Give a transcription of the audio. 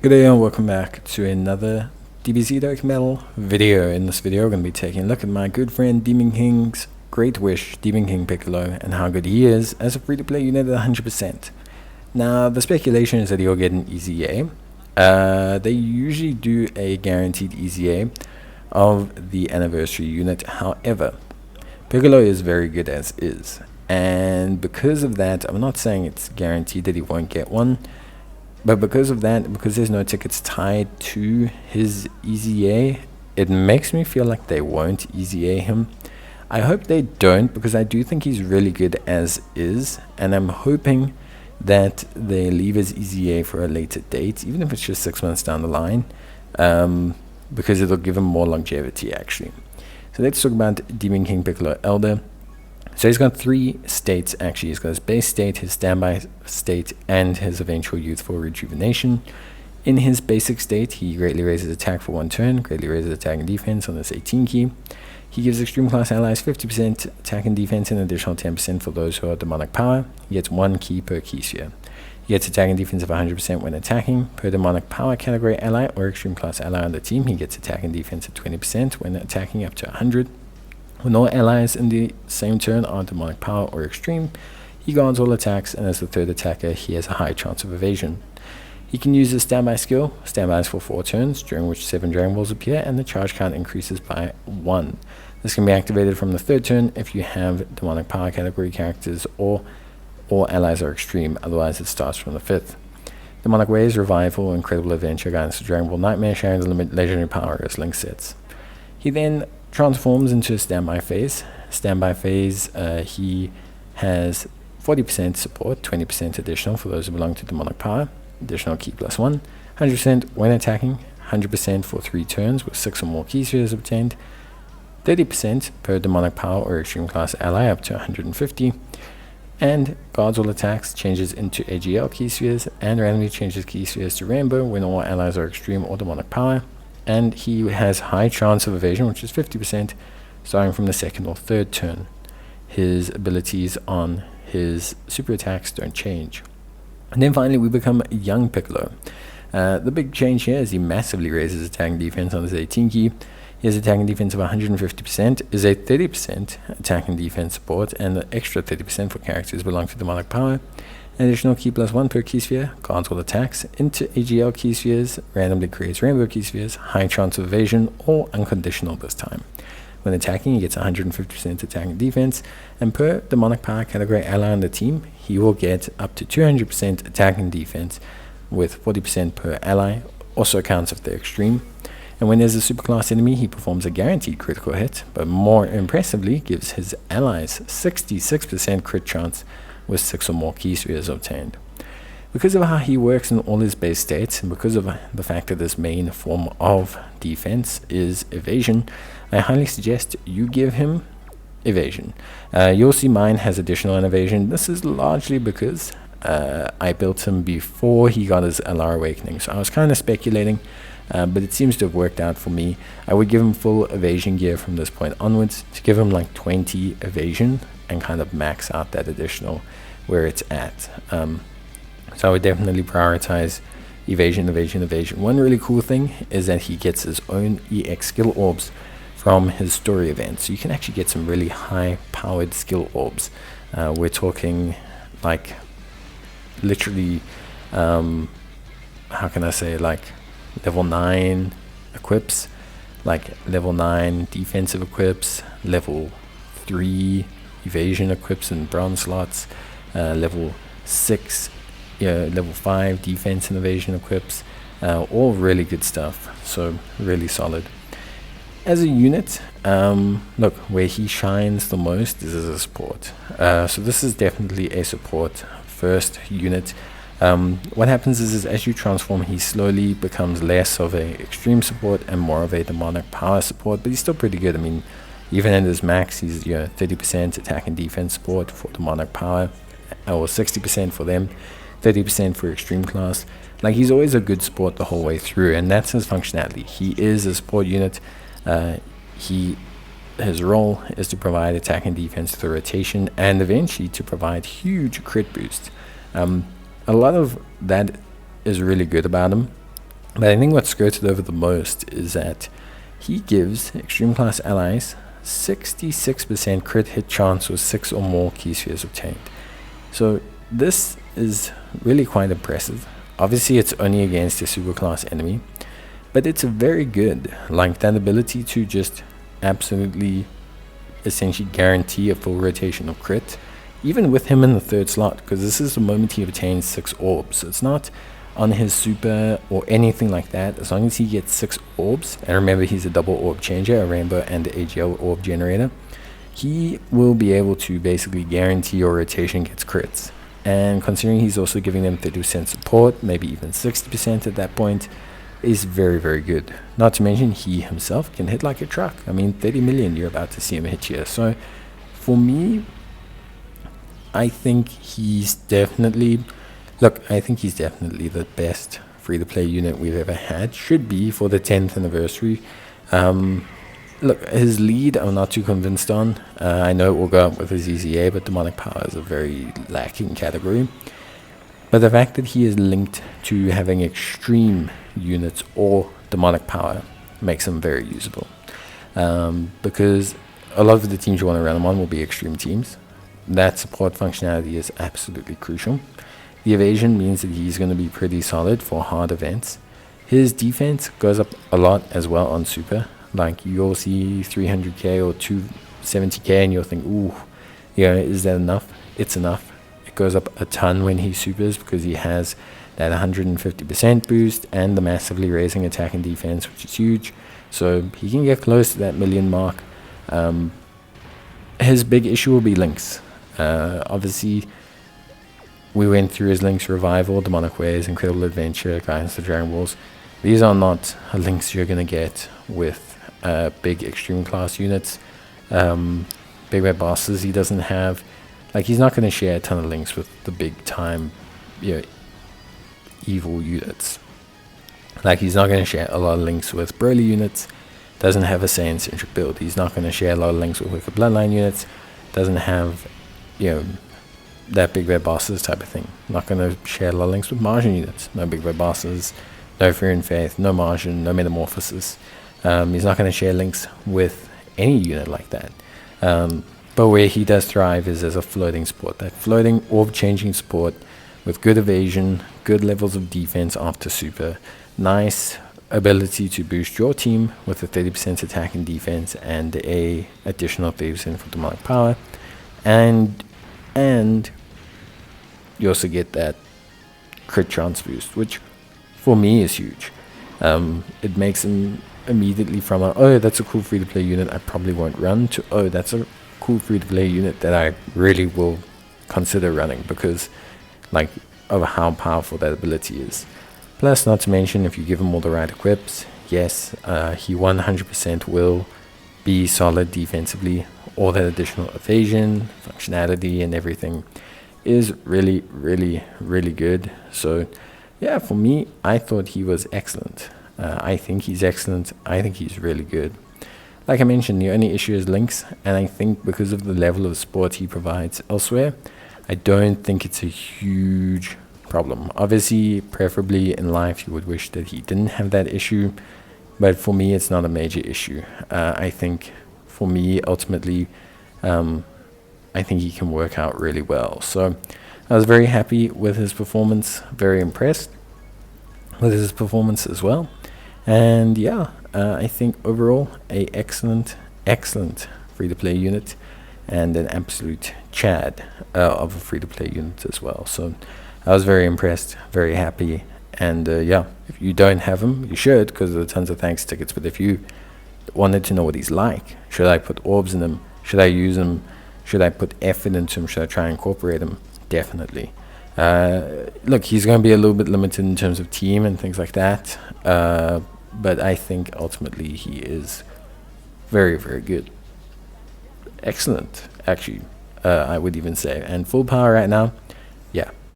Good day and welcome back to another DBZ Dokkan video. In this video, we're going to be taking a look at my good friend Demon King's Great Wish, Demon King Piccolo, and how good he is as a free-to-play unit at 100%. Now, the speculation is that he'll get an easy A. They usually do a guaranteed easy A of the anniversary unit. However, Piccolo is very good as is, and because of that, I'm not saying it's guaranteed that he won't get one. But because of that, because there's no tickets tied to his Easy A, it makes me feel like they won't Easy A him. I hope they don't, because I do think he's really good as is, and I'm hoping that they leave his Easy A for a later date, even if it's just 6 months down the line, because it'll give him more longevity actually. So let's talk about Demon King Piccolo Elder. So he's got 3 states actually. He's got his base state, his standby state, and his eventual youthful rejuvenation. In his basic state, he greatly raises attack for 1 turn, greatly raises attack and defense on this 18 key. He gives extreme class allies 50% attack and defense and an additional 10% for those who are demonic power. He gets 1 key per key sphere. He gets attack and defense of 100% when attacking. Per demonic power category ally or extreme class ally on the team, he gets attack and defense of 20% when attacking up to 100. When all allies in the same turn are demonic power or extreme, he guards all attacks, and as the third attacker, he has a high chance of evasion. He can use his standby skill, standbys for 4 turns, during which 7 Dragon Balls appear, and the charge count increases by 1. This can be activated from the 3rd turn if you have demonic power category characters or all allies are extreme, otherwise it starts from the 5th. Demonic Ways, Revival, Incredible Adventure, Guidance to Dragon Ball Nightmare, sharing the limit legendary power as link sets. He then transforms into a standby phase. Standby phase, he has 40% support, 20% additional for those who belong to demonic power, additional key plus 1, 100% when attacking, 100% for 3 turns with 6 or more key spheres obtained, 30% per demonic power or extreme class ally up to 150, and guards all attacks, changes into AGL key spheres, and randomly changes key spheres to rainbow when all allies are extreme or demonic power. And he has high chance of evasion, which is 50%, starting from the 2nd or 3rd turn. His abilities on his super attacks don't change. And then finally we become young Piccolo. The big change here is he massively raises attack and defense on his 18 key. He has attack and defense of 150%, is a 30% attack and defense support, and an extra 30% for characters belong to demonic power. An additional key plus 1 per key sphere, guards all attacks, into AGL key spheres, randomly creates rainbow key spheres, high chance of evasion, or unconditional this time. When attacking, he gets 150% attack and defense, and per demonic power category ally on the team, he will get up to 200% attack and defense, with 40% per ally, also counts if they're extreme. And when there's a superclass enemy, he performs a guaranteed critical hit, but more impressively gives his allies 66% crit chance with 6 or more key spheres obtained. Because of how he works in all his base states, and because of the fact that his main form of defense is evasion, I highly suggest you give him evasion. You'll see mine has additional evasion. This is largely because I built him before he got his LR Awakening, so I was kind of speculating, but it seems to have worked out for me. I would give him full evasion gear from this point onwards, to give him like 20 evasion and kind of max out that additional where it's at. So I would definitely prioritize evasion, evasion, evasion. One really cool thing is that he gets his own EX skill orbs from his story event, so you can actually get some really high powered skill orbs. We're talking like literally how can I say, like level 9 equips, like level 9 defensive equips, level 3 evasion equips and bronze slots, level 6 level 5 defense and evasion equips, all really good stuff, so really solid. As a unit, look, where he shines the most is as a support, so this is definitely a support first unit. What happens is as you transform, he slowly becomes less of a extreme support and more of a demonic power support, but he's still pretty good. I mean, even at his max, he's 30% attack and defense support for demonic power, or 60% for them, 30% for extreme class. Like, he's always a good support the whole way through, and that's his functionality. He is a support unit. His role is to provide attack and defense through rotation, and eventually to provide huge crit boost. A lot of that is really good about him. But I think what skirted over the most is that he gives extreme class allies 66% crit hit chance with 6 or more key spheres obtained. So this is really quite impressive. Obviously it's only against a super class enemy, but it's very good. Like that ability to just absolutely essentially guarantee a full rotation of crit, even with him in the 3rd slot, because this is the moment he obtains 6 orbs. So it's not on his super or anything like that. As long as he gets 6 orbs, and remember he's a double orb changer, a rainbow and a AGL orb generator, he will be able to basically guarantee your rotation gets crits. And considering he's also giving them 30% support, maybe even 60% at that point, is very, very good. Not to mention he himself can hit like a truck. I mean, 30 million you're about to see him hit here. So for me, I think he's definitely the best free-to-play unit we've ever had. Should be for the 10th anniversary. Look, his lead I'm not too convinced on. I know it will go up with his EZA, but demonic power is a very lacking category. But the fact that he is linked to having extreme units or demonic power makes him very usable. Because a lot of the teams you want to run him on will be extreme teams. That support functionality is absolutely crucial. The evasion means that he's going to be pretty solid for hard events. His defense goes up a lot as well on super. Like you'll see 300k or 270k and you'll think, ooh, yeah, is that enough? It's enough. It goes up a ton when he supers because he has that 150% boost and the massively raising attack and defense, which is huge. So he can get close to that million mark. His big issue will be links. Obviously, we went through his links revival, demonic ways, incredible adventure, guidance to Dragon Balls. These are not links you're going to get with big extreme class units. Big red bosses he doesn't have. Like, he's not going to share a ton of links with the big time, evil units. Like, he's not going to share a lot of links with Broly units. Doesn't have a Saiyan-centric build. He's not going to share a lot of links with Wicked Bloodline units. Doesn't have, that big red bosses type of thing. Not going to share a lot of links with Martian units. No big red bosses, no Fear and Faith, no Martian, no Metamorphosis. He's not going to share links with any unit like that. But where he does thrive is as a floating support. That floating orb-changing support with good evasion, good levels of defense after super, nice ability to boost your team with a 30% attack and defense and a additional 30% for demonic power. And you also get that crit chance boost, which for me is huge. It makes him immediately from oh, that's a cool free-to-play unit I probably won't run, to oh, that's a cool free-to-play unit that I really will consider running because of how powerful that ability is. Plus, not to mention, if you give him all the right equips, yes, he 100% will be solid defensively. All that additional evasion, functionality, and everything is really, really, really good. So, yeah, for me, I thought he was excellent. I think he's excellent. I think he's really good. Like I mentioned, the only issue is links, and I think because of the level of support he provides elsewhere, I don't think it's a huge problem. Obviously, preferably in life, you would wish that he didn't have that issue, but for me, it's not a major issue. I think for me, ultimately, I think he can work out really well. So I was very happy with his performance, very impressed with his performance as well. And yeah, I think overall a excellent free-to-play unit and an absolute Chad of a free-to-play unit as well. So I was very impressed, very happy. And yeah, if you don't have him, you should, because there are tons of thanks tickets. But if you wanted to know what he's like, should I put orbs in him? Should I use him? Should I put effort into him? Should I try and incorporate him? Definitely. Look, he's going to be a little bit limited in terms of team and things like that. But I think ultimately he is very, very good. Excellent, actually, I would even say. And full power right now,